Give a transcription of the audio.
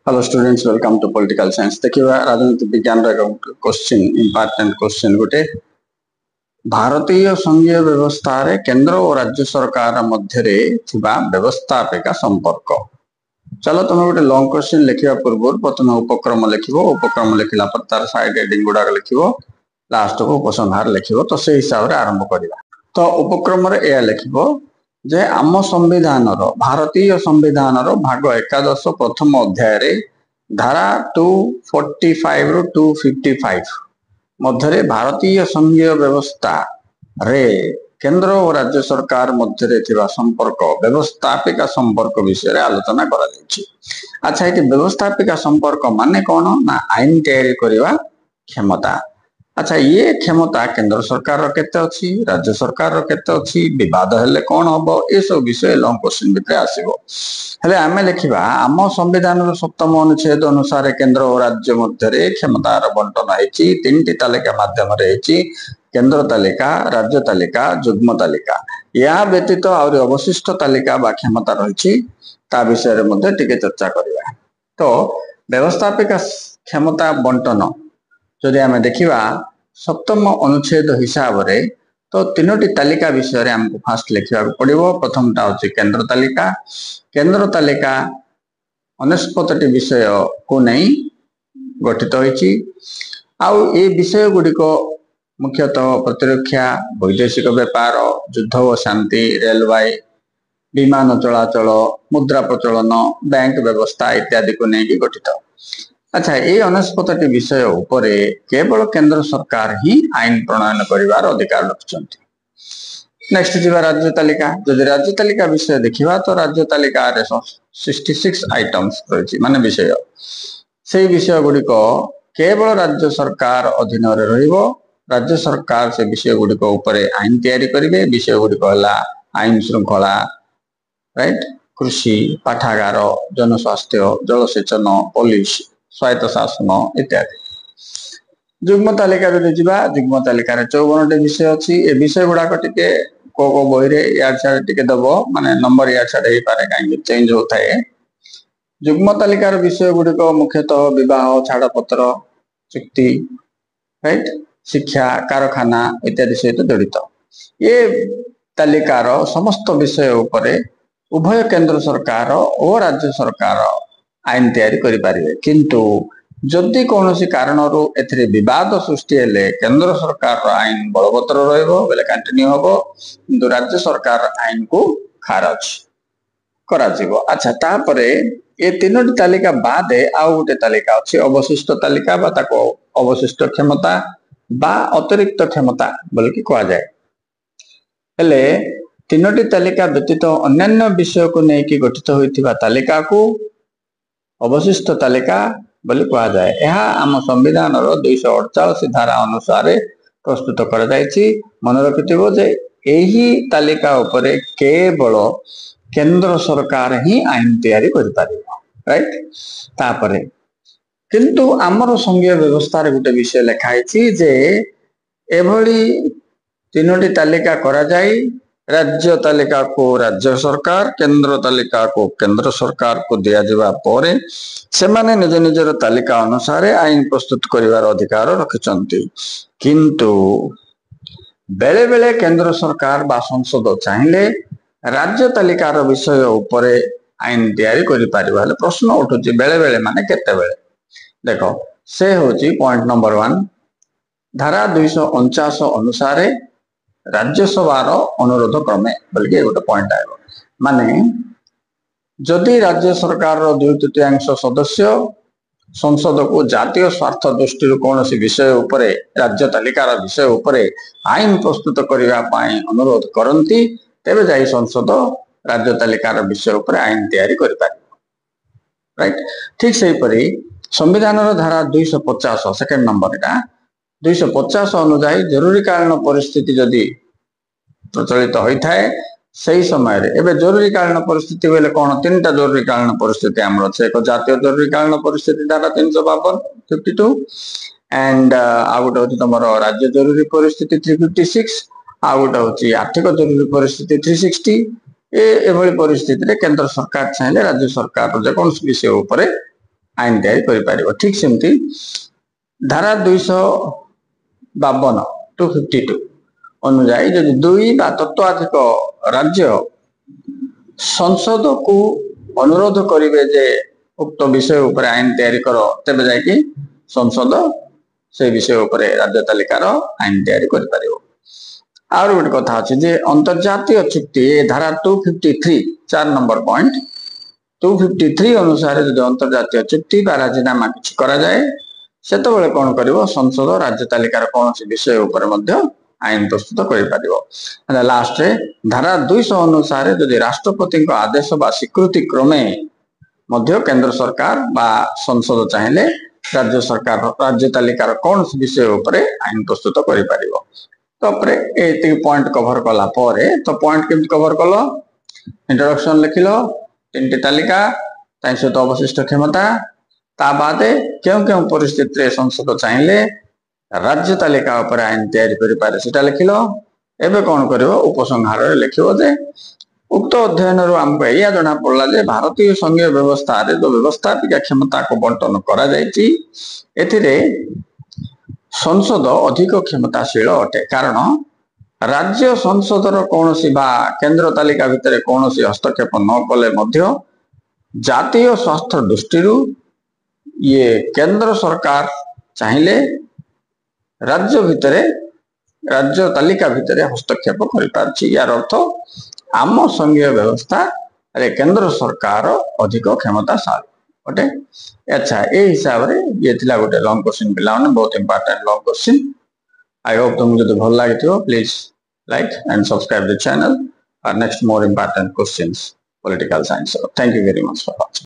Hello students, welcome to Political Science. देखिए राजनीति विज्ञान क्वेश्चन इंपोर्टेंट क्वेश्चन गोटे भारतीय संघीय व्यवस्था रे केंद्र और राज्य सरकार मध्य रे थिबा व्यवस्थापिका संपर्क। चलो तुम गोटे लॉन्ग क्वेश्चन लिखिबा पूर्व प्रथम उपक्रम लिखिबो, उपक्रम लिखिला पर तार साइड हेडिंग गुडा लिखिबो, लास्ट को उपसंहार लिखिबो। तो से हिसाब रे आरंभ करिबा। तो उपक्रम रे एया लिखिबो जे आम संविधान भारतीय संविधान भाग 11 प्रथम अध्याय रे धारा 245 रु 255 मध्य भारतीय संघीय व्यवस्था रे केंद्र और राज्य सरकार मध्य संपर्क व्यवस्थापिका संपर्क विषय आलोचना करा जायछि। अच्छा, ये व्यवस्थापिका संपर्क माने कौन ना आईन तैयारी करने क्षमता। अच्छा, ये क्षमता केंद्र सरकार केते अछि, राज्य सरकार केते अछि, विवाद हेले कौन हबो, ए सब विषय लॉन्ग क्वेश्चन भितर आसीबो। हेले आमे लिखिबा आम संविधान रो 7 अनुच्छेद अनुसार केंद्र और राज्य मध्य क्षमतार बंटन हेछि तीनटी तालिका माध्यम रे हेछि, केंद्र तालिका, राज्य तालिका, युग्म तालिका। या व्यतीत और अवशिष्ट तालिका बा क्षमता रहिछि ता विषय रे मध्ये टिके चर्चा करिबा। तो व्यवस्थापिका क्षमता बंटन जदि आमे देखिबा 7 अनुच्छेद हिसाब रे तो तीनोटी तालिका विषय रे हमको फास्ट लिखिबा पड़िबो। प्रथमटा होछि केंद्र तालिका। केंद्र तालिका 49टी विषय को नहीं गठित होइछि। आउ ए विषय गुडिको मुख्यतः प्रतिरक्षा, वैदेशिक व्यापार, युद्ध और शांति, रेलवे, विमान चलाचल, मुद्रा प्रचलन, बैंक व्यवस्था इत्यादि को नहीं गठित। अच्छा, ये 49टी विषय उपरे केवल केंद्र सरकार ही आईन प्रणयन करिवार अधिकार रखिछन्ति। नेक्स्ट जीवा राज्य तालिका। जदि राज्य तालिका विषय देखिबा तो राज्य तालिका रे 66 आइटम्स रहिछि माने विषय। से विषय गुडिको केवल राज्य सरकार अधीन रे रहिबो। राज्य सरकार से विषय गुडिको उपरे आईन तैयारी करिवे। विषय गुडिको हला आईन श्रृंखला, राइट, कृषि, पाठागार, जनस्वास्थ्य, जलसेचन, पुलिस, स्वायत्त शासन इत्यादि। युग्म तालिका रे जिबा, युग्म तालिका रे 54टी विषय अछि। ए विषय गुडा टिके को बही रे यार छाड़ टिके दबो माने नंबर यार छाड़ हे पारे काई चेंज होता है। युग्म तालिका रे विषय गुडिको मुख्यतः विवाह, छाड़पत्र, चुक्ति, राइट, शिक्षा, कारखाना इत्यादि सहित जड़ित। ये तालिकार समस्त विषय उपरे उभय केंद्र सरकार और राज्य सरकार आईन तैयारी करि पारिबे। किंतु जदि कौनसी कारण एथिरे विवाद सृष्टि हेले केंद्र सरकार आईन बलवत्तर रहइबो बेले कंटिन्यू हबो, किंतु राज्य सरकार आईन को खारज करा जिवो। अच्छा, तापरे ए तीनोटी तालिका बादे आउ गोटे तालिका अछि अवशिष्ट तालिका बा ताको अवशिष्ट क्षमता बा अतिरिक्त क्षमता बोल कि कहा जाए। हेले तीनोटी तालिका व्यतीत अन्य विषय को लेकिन गठित होइथिबा तालिका को अवशिष्ट तालिका बोली कहा जाए। यह आम संविधान 248 धारा अनुसार प्रस्तुत कर जाइछि। मन रखिथिबो जे एही तालिका उपरे केवल केंद्र सरकार ही आईन तैयारी करि पारिबो, राइट। तापरे किंतु आमर संघीय व्यवस्था रे गोटे विषय लिखाइछि जे एभली तीनोटी तालिका करा जाई। राज्य तालिका को राज्य सरकार, केंद्र तालिका को केंद्र सरकार को दिया जावा परे सेमाने निज निजर तालिका अनुसार आईन प्रस्तुत करिवार अधिकार रखिछन्ति। किंतु बेले बेले केंद्र सरकार बा संसद चाहिले राज्य तालिकार विषय उपरे आईन तैयारी करि पारिबा। हेले प्रश्न उठुछि बेले बेले माने केते बेले। देखो से होछि पॉइंट नंबर 1 धारा 249 अनुसार राज्यसभार अनुरोध क्रमे बल्कि गोटे पॉइंट आएगा माने जदि राज्य सरकार 2/3 सदस्य संसद को जातीय स्वार्थ दृष्टि कौन विषय उपरे राज्य तालिकार विषय उपरे आईन प्रस्तुत करने अनुरोध करती तेबे जाई संसद राज्य तालिकार विषय उपरे आईन तैयारी करि पारिबो, राइट। ठीक सेहीपरि संविधान धारा 250 सेकेंड नंबर टा 250 अनुसार जरूरीकालीन परिस्थिति जदि प्रचलित होता है सही समय रे एबे जरूरीकालीन परिस्थिति बेले कौन तीनटा जरूरीकालीन परिस्थिति आमर अछि। एक जातीय जरूरीकालीन परिस्थिति धारा 352 52 एंड आ गोटे होछि तमर राज्य जरूरी परिस्थिति 356, आ गोटे होछि आर्थिक जरूरी परिस्थिति 360। एभली परिस्थिति रे केंद्र सरकार चाहिले राज्य सरकार जे कोन विषय उपरे ଆଇନ ତିଆରି କରିପାରିବ। ଠିକ ସେମିତି ଧାରା 252 252 ଅନୁଯାୟୀ ଯଦି 2 ବା ତତ୍ୱାଧିକ ରାଜ୍ୟ ସଂସଦକୁ ଅନୁରୋଧ କରିବେ ଯେ ଉକ୍ତ ବିଷୟ ଉପରେ ଆଇନ ତିଆରି କର, ତେବେ ଯାଇକି ସଂସଦ ସେ ବିଷୟ ଉପରେ ରାଜ୍ୟ ତାଲିକାର ଆଇନ ତିଆରି କରିପାରିବ। ଆଉ ଗୋଟେ କଥା ଅଛି ଯେ ଅନ୍ତର୍ଜାତୀୟ ଚୁକ୍ତି ଧାରା 253 4 ନମ୍ବର ପଏଣ୍ଟ 253 ଅନୁସାରେ ଯଦି ଅନ୍ତର୍ଜାତୀୟ ଚୁକ୍ତି ବା ରାଜିନାମା କିଛି କରାଯାଏ ସେତେବେଳେ କଣ କରିବ, ସଂସଦ ରାଜ୍ୟ ତାଲିକାର କୌଣସି ବିଷୟ ଉପରେ ମଧ୍ୟ ଆଇନ ପ୍ରସ୍ତୁତ କରିପାରିବ। ଲାଷ୍ଟରେ ଧାରା 200 ଅନୁସାରେ ଯଦି ରାଷ୍ଟ୍ରପତିଙ୍କ ଆଦେଶ ବା ସ୍ୱୀକୃତି କ୍ରମେ ମଧ୍ୟ କେନ୍ଦ୍ର ସରକାର ବା ସଂସଦ ଚାହିଁଲେ ରାଜ୍ୟ ସରକାର ରାଜ୍ୟ ତାଲିକାର କୌଣସି ବିଷୟ ଉପରେ ଆଇନ ପ୍ରସ୍ତୁତ କରିପାରିବ। ତାପରେ ଏତିକି ପଏଣ୍ଟ କଭର କଲା ପରେ ତ ପଏଣ୍ଟ କେମିତି କଭର କଲ, इंट्रोडक्शन लिख लो, 3टी तालिका ता सहित अवशिष्ट क्षमता, ता बादे क्यों क्यों परिस्थिति रे संसद चाहिए राज्य तालिका उपर आईन तैयारी करि पारे सेटा लिख लो। एबे कोन करिवो, उपसंहार रे लिखिवो जे उक्त अध्ययन रो हमको या जना पड़ला जे भारतीय संघीय व्यवस्था रे जो व्यवस्थापिक क्षमता को बंटन करा जायछि एथिरे संसद अधिक क्षमताशील अटे, कारण राज्य संसदर कौन बा केंद्र तालिका भितर कौन हस्तक्षेप न कले मध्य जातीय स्वास्थ्य दृष्टि ये केंद्र सरकार चाहिए राज्य भितर राज्य तालिका भितर हस्तक्षेप कर यार अर्थ आम संघीय व्यवस्था रे केंद्र सरकार अधिक क्षमताशाली अटे। अच्छा ए हिसाब रे ये थिला गोटे लॉन्ग क्वेश्चन पिला माने बहुत important long question. I hope तुमको जो भल लगे please like and subscribe the channel for next more important questions political science. Thank you very much for watching.